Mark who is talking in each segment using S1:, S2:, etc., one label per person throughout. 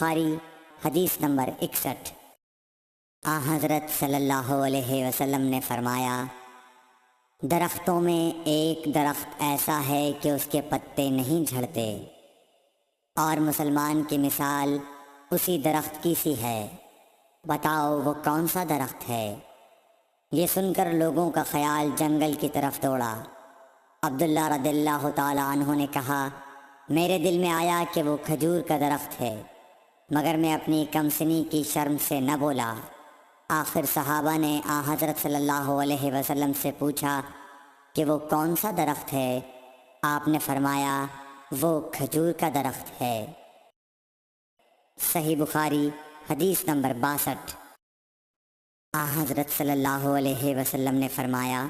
S1: بخاری حدیث نمبر 61۔ حضرت صلی اللہ علیہ وسلم نے فرمایا، درختوں میں ایک درخت ایسا ہے کہ اس کے پتے نہیں جھڑتے، اور مسلمان کی مثال اسی درخت کی سی ہے، بتاؤ وہ کون سا درخت ہے؟ یہ سن کر لوگوں کا خیال جنگل کی طرف دوڑا۔ عبداللہ رضی اللہ تعالیٰ عنہ نے کہا، میرے دل میں آیا کہ وہ کھجور کا درخت ہے، مگر میں اپنی کم سنی کی شرم سے نہ بولا۔ آخر صحابہ نے حضرت صلی اللہ علیہ وسلم سے پوچھا کہ وہ کون سا درخت ہے؟ آپ نے فرمایا، وہ کھجور کا درخت ہے۔ صحیح بخاری حدیث نمبر 62۔ حضرت صلی اللہ علیہ وسلم نے فرمایا،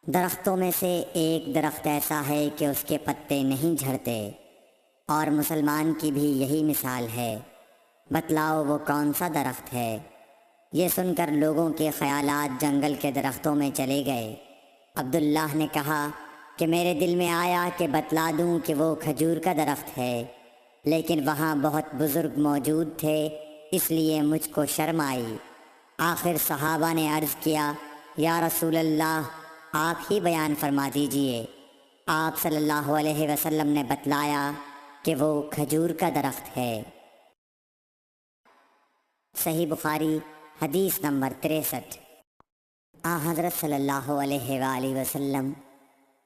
S1: درختوں میں سے ایک درخت ایسا ہے کہ اس کے پتے نہیں جھڑتے، اور مسلمان کی بھی یہی مثال ہے، بتلاؤ وہ کون سا درخت ہے؟ یہ سن کر لوگوں کے خیالات جنگل کے درختوں میں چلے گئے۔ عبداللہ نے کہا کہ میرے دل میں آیا کہ بتلا دوں کہ وہ کھجور کا درخت ہے، لیکن وہاں بہت بزرگ موجود تھے، اس لیے مجھ کو شرم آئی۔ آخر صحابہ نے عرض کیا، یا رسول اللہ، آپ ہی بیان فرما دیجئے۔ آپ صلی اللہ علیہ وسلم نے بتلایا کہ وہ کھجور کا درخت ہے۔ صحیح بخاری حدیث نمبر 63۔ حضرت صلی اللہ علیہ وآلہ وسلم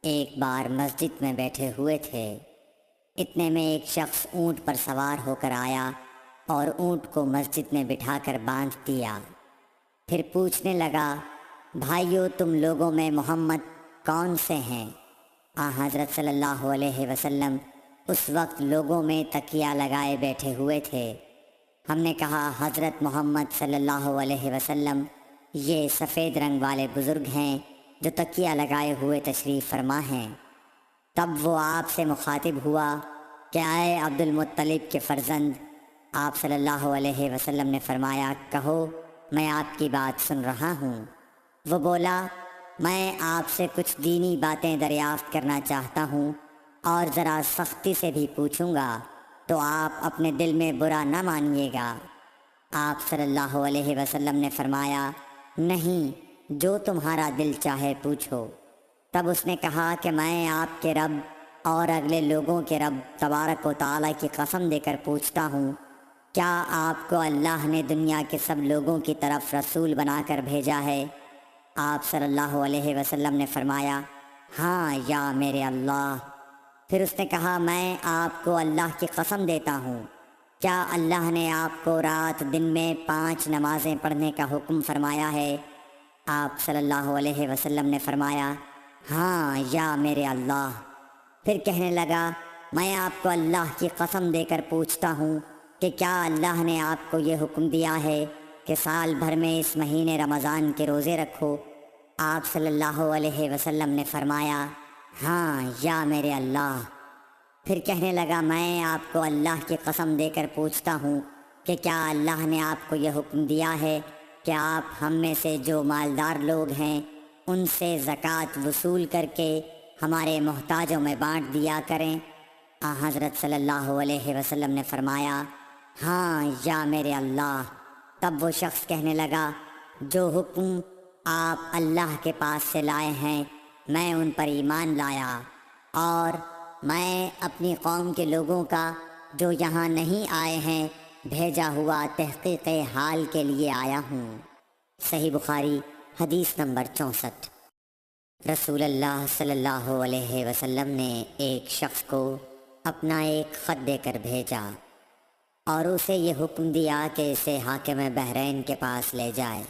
S1: ایک بار مسجد میں بیٹھے ہوئے تھے، اتنے میں ایک شخص اونٹ پر سوار ہو کر آیا اور اونٹ کو مسجد میں بٹھا کر باندھ دیا۔ پھر پوچھنے لگا، بھائیو تم لوگوں میں محمد کون سے ہیں؟ حضرت صلی اللہ علیہ وسلم اس وقت لوگوں میں تکیہ لگائے بیٹھے ہوئے تھے۔ ہم نے کہا، حضرت محمد صلی اللہ علیہ وسلم یہ سفید رنگ والے بزرگ ہیں جو تکیہ لگائے ہوئے تشریف فرما ہیں۔ تب وہ آپ سے مخاطب ہوا کہ اے عبد المطلب کے فرزند۔ آپ صلی اللہ علیہ وسلم نے فرمایا، کہو، میں آپ کی بات سن رہا ہوں۔ وہ بولا، میں آپ سے کچھ دینی باتیں دریافت کرنا چاہتا ہوں، اور ذرا سختی سے بھی پوچھوں گا، تو آپ اپنے دل میں برا نہ مانیے گا۔ آپ صلی اللہ علیہ وسلم نے فرمایا، نہیں، جو تمہارا دل چاہے پوچھو۔ تب اس نے کہا کہ میں آپ کے رب اور اگلے لوگوں کے رب تبارک و تعالیٰ کی قسم دے کر پوچھتا ہوں، کیا آپ کو اللہ نے دنیا کے سب لوگوں کی طرف رسول بنا کر بھیجا ہے؟ آپ صلی اللہ علیہ وسلم نے فرمایا، ہاں یا میرے اللہ۔ پھر اس نے کہا، میں آپ کو اللہ کی قسم دیتا ہوں، کیا اللہ نے آپ کو رات دن میں 5 نمازیں پڑھنے کا حکم فرمایا ہے؟ آپ صلی اللہ علیہ وسلم نے فرمایا، ہاں یا میرے اللہ۔ پھر کہنے لگا، میں آپ کو اللہ کی قسم دے کر پوچھتا ہوں کہ کیا اللہ نے آپ کو یہ حکم دیا ہے کہ سال بھر میں اس مہینے رمضان کے روزے رکھو؟ آپ صلی اللہ علیہ وسلم نے فرمایا، ہاں یا میرے اللہ۔ پھر کہنے لگا، میں آپ کو اللہ کی قسم دے کر پوچھتا ہوں کہ کیا اللہ نے آپ کو یہ حکم دیا ہے کہ آپ ہم میں سے جو مالدار لوگ ہیں ان سے زکوٰۃ وصول کر کے ہمارے محتاجوں میں بانٹ دیا کریں؟ حضرت صلی اللہ علیہ وسلم نے فرمایا، ہاں یا میرے اللہ۔ تب وہ شخص کہنے لگا، جو حکم آپ اللہ کے پاس سے لائے ہیں میں ان پر ایمان لایا، اور میں اپنی قوم کے لوگوں کا جو یہاں نہیں آئے ہیں بھیجا ہوا تحقیق حال کے لیے آیا ہوں۔ صحیح بخاری حدیث نمبر 64۔ رسول اللہ صلی اللہ علیہ وسلم نے ایک شخص کو اپنا ایک خط دے کر بھیجا اور اسے یہ حکم دیا کہ اسے حاکم بحرین کے پاس لے جائے۔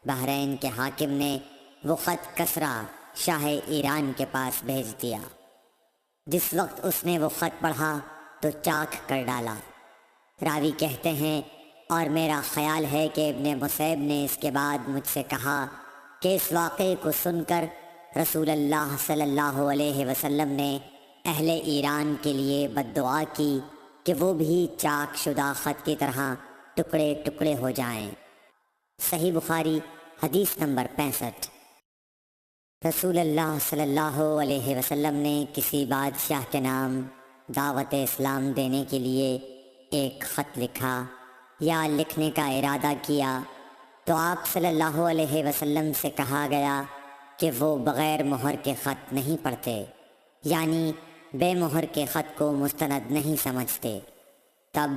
S1: بحرین کے حاکم نے وہ خط کسریٰ شاہ ایران کے پاس بھیج دیا۔ جس وقت اس نے وہ خط پڑھا تو چاک کر ڈالا۔ راوی کہتے ہیں، اور میرا خیال ہے کہ ابن مسیب نے اس کے بعد مجھ سے کہا کہ اس واقعے کو سن کر رسول اللہ صلی اللہ علیہ وسلم نے اہل ایران کے لیے بد دعا کی کہ وہ بھی چاک شدہ خط کی طرح ٹکڑے ٹکڑے ہو جائیں۔ صحیح بخاری حدیث نمبر 65۔ رسول اللہ صلی اللہ علیہ وسلم نے کسی بادشاہ کے نام دعوت اسلام دینے کے لیے ایک خط لکھا یا لکھنے کا ارادہ کیا تو آپ صلی اللہ علیہ وسلم سے کہا گیا کہ وہ بغیر مہر کے خط نہیں پڑھتے، یعنی بے مہر کے خط کو مستند نہیں سمجھتے۔ تب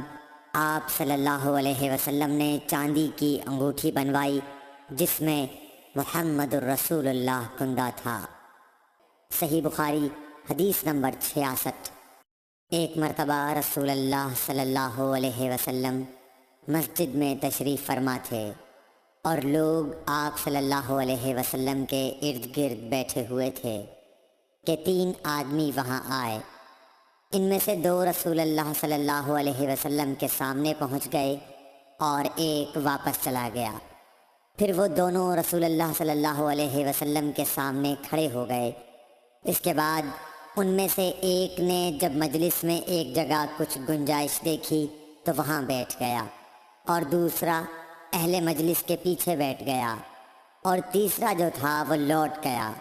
S1: آپ صلی اللہ علیہ وسلم نے چاندی کی انگوٹھی بنوائی جس میں محمد الرسول اللہ کندہ تھا۔ صحیح بخاری حدیث نمبر 66۔ ایک مرتبہ رسول اللہ صلی اللہ علیہ وسلم مسجد میں تشریف فرما تھے اور لوگ آپ صلی اللہ علیہ وسلم کے ارد گرد بیٹھے ہوئے تھے کہ 3 آدمی وہاں آئے۔ ان میں سے 2 رسول اللہ صلی اللہ علیہ وسلم کے سامنے پہنچ گئے اور ایک واپس چلا گیا۔ پھر وہ دونوں رسول اللہ صلی اللہ علیہ وسلم کے سامنے کھڑے ہو گئے۔ اس کے بعد ان میں سے ایک نے جب مجلس میں ایک جگہ کچھ گنجائش دیکھی تو وہاں بیٹھ گیا، اور دوسرا اہل مجلس کے پیچھے بیٹھ گیا، اور تیسرا جو تھا وہ لوٹ گیا۔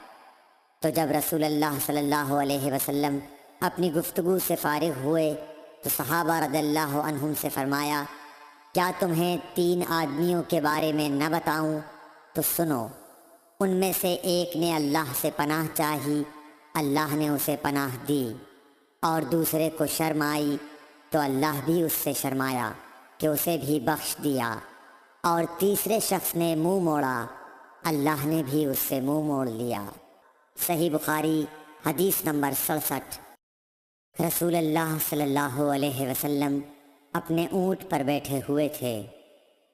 S1: تو جب رسول اللہ صلی اللہ علیہ وسلم اپنی گفتگو سے فارغ ہوئے تو صحابہ رضی اللہ عنہم سے فرمایا، کیا تمہیں 3 آدمیوں کے بارے میں نہ بتاؤں؟ تو سنو۔ ان میں سے ایک نے اللہ سے پناہ چاہی، اللہ نے اسے پناہ دی، اور دوسرے کو شرم آئی تو اللہ بھی اس سے شرمایا کہ اسے بھی بخش دیا، اور تیسرے شخص نے منہ موڑا، اللہ نے بھی اس سے منہ موڑ لیا۔ صحیح بخاری حدیث نمبر 67۔ رسول اللہ صلی اللہ علیہ وسلم اپنے اونٹ پر بیٹھے ہوئے تھے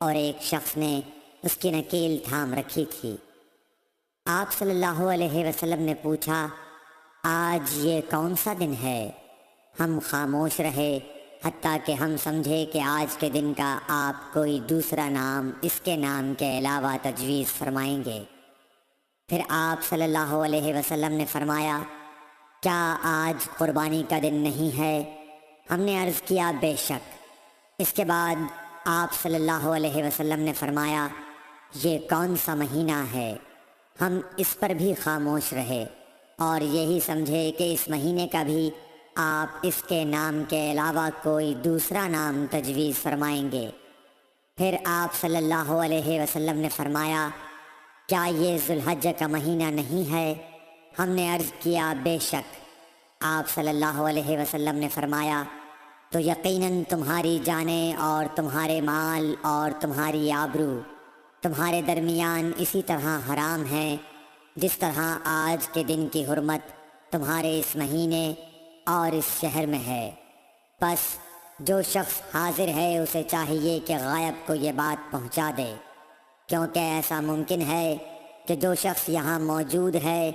S1: اور ایک شخص نے اس کی نکیل تھام رکھی تھی۔ آپ صلی اللہ علیہ وسلم نے پوچھا، آج یہ کون سا دن ہے؟ ہم خاموش رہے حتیٰ کہ ہم سمجھے کہ آج کے دن کا آپ کوئی دوسرا نام اس کے نام کے علاوہ تجویز فرمائیں گے۔ پھر آپ صلی اللہ علیہ وسلم نے فرمایا، کیا آج قربانی کا دن نہیں ہے؟ ہم نے عرض کیا، بے شک۔ اس کے بعد آپ صلی اللہ علیہ وسلم نے فرمایا، یہ کون سا مہینہ ہے؟ ہم اس پر بھی خاموش رہے اور یہی سمجھے کہ اس مہینے کا بھی آپ اس کے نام کے علاوہ کوئی دوسرا نام تجویز فرمائیں گے۔ پھر آپ صلی اللہ علیہ وسلم نے فرمایا، کیا یہ ذو الحجہ کا مہینہ نہیں ہے؟ ہم نے عرض کیا، بے شک۔ آپ صلی اللہ علیہ وسلم نے فرمایا، تو یقیناً تمہاری جانیں اور تمہارے مال اور تمہاری آبرو تمہارے درمیان اسی طرح حرام ہیں جس طرح آج کے دن کی حرمت تمہارے اس مہینے اور اس شہر میں ہے۔ پس جو شخص حاضر ہے اسے چاہیے کہ غائب کو یہ بات پہنچا دے، کیونکہ ایسا ممکن ہے کہ جو شخص یہاں موجود ہے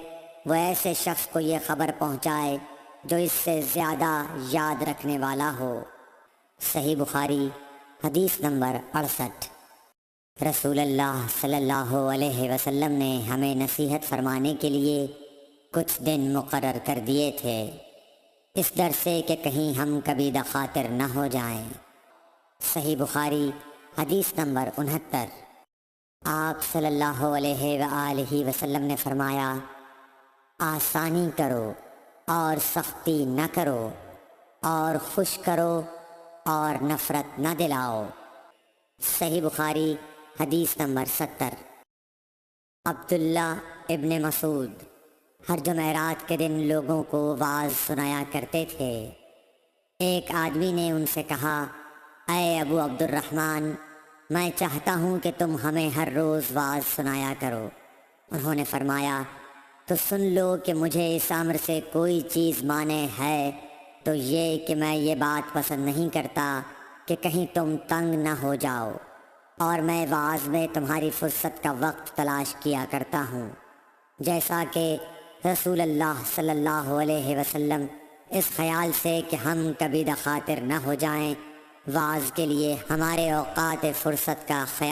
S1: وہ ایسے شخص کو یہ خبر پہنچائے جو اس سے زیادہ یاد رکھنے والا ہو۔ صحیح بخاری حدیث نمبر 68۔ رسول اللہ صلی اللہ علیہ وسلم نے ہمیں نصیحت فرمانے کے لیے کچھ دن مقرر کر دیے تھے، اس ڈر سے کہ کہیں ہم کبھی دخاطر نہ ہو جائیں۔ صحیح بخاری حدیث نمبر 69۔ آپ صلی اللہ علیہ وآلہ وسلم نے فرمایا، آسانی کرو اور سختی نہ کرو، اور خوش کرو اور نفرت نہ دلاؤ۔ صحیح بخاری حدیث نمبر 70۔ عبداللہ ابن مسعود ہر جمعرات کے دن لوگوں کو واعظ سنایا کرتے تھے۔ ایک آدمی نے ان سے کہا، اے ابو عبد الرحمن، میں چاہتا ہوں کہ تم ہمیں ہر روز واعظ سنایا کرو۔ انہوں نے فرمایا، تو سن لو کہ مجھے اس امر سے کوئی چیز مانع ہے تو یہ کہ میں یہ بات پسند نہیں کرتا کہ کہیں تم تنگ نہ ہو جاؤ، اور میں واعظ میں تمہاری فرصت کا وقت تلاش کیا کرتا ہوں، جیسا کہ رسول اللہ صلی اللہ علیہ وسلم اس خیال سے کہ ہم کبھی دخاطر نہ ہو جائیں، واعظ کے لیے ہمارے اوقات فرصت کا خیال